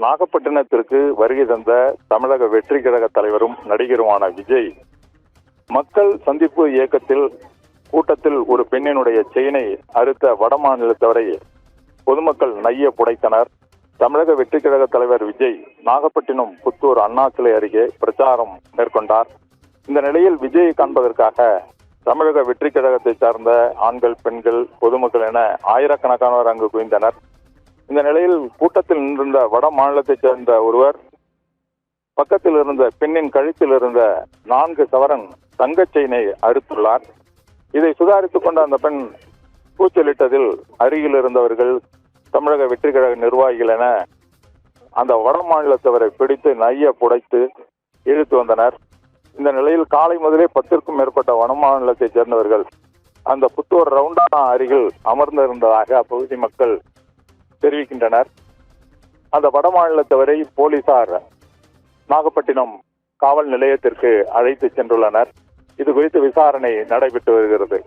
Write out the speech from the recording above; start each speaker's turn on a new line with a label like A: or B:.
A: நாகப்பட்டினத்திற்கு வருகை தந்த தமிழக வெற்றி கழக தலைவரும் நடிகருமான விஜய் மக்கள் சந்திப்பு இயக்கத்தில் கூட்டத்தில் ஒரு பெண்ணினுடைய செயினை அறுத்த வட மாநிலத்தவரை பொதுமக்கள் நைய புடைத்தனர். தமிழக வெற்றி கழக தலைவர் விஜய் நாகப்பட்டினம் புத்தூர் அண்ணா சிலை அருகே பிரச்சாரம் மேற்கொண்டார். இந்த நிலையில் விஜயை காண்பதற்காக தமிழக வெற்றி கழகத்தை சார்ந்த ஆண்கள், பெண்கள், பொதுமக்கள் என ஆயிரக்கணக்கானோர் அங்கு குவிந்தனர். இந்த நிலையில் கூட்டத்தில் நின்றிருந்த வட மாநிலத்தைச் சேர்ந்த ஒருவர் பக்கத்தில் இருந்த பெண்ணின் கழுத்தில் இருந்த 4 சவரன் தங்கச் செயினை அறுத்துள்ளார். இதை சுதாரித்துக் கொண்ட அந்த பெண் கூச்சலிட்டதில் அருகில் இருந்தவர்கள் தமிழக வெற்றி கழக நிர்வாகிகள் என அந்த வட மாநிலத்தவரை பிடித்து நைய புடைத்து இழுத்து வந்தனர். இந்த நிலையில் காலை முதலே 10க்கும் மேற்பட்ட வட மாநிலத்தைச் சேர்ந்தவர்கள் அந்த புத்தூர் ரவுண்டானா அருகில் அமர்ந்திருந்ததாக அப்பகுதி மக்கள் தெரிவிக்கின்றனர். அந்த வட மாநிலத்தவரை போலீசார் நாகப்பட்டினம் காவல் நிலையத்திற்கு அழைத்து சென்றுள்ளனர். இது குறித்து விசாரணை நடைபெற்று வருகிறது.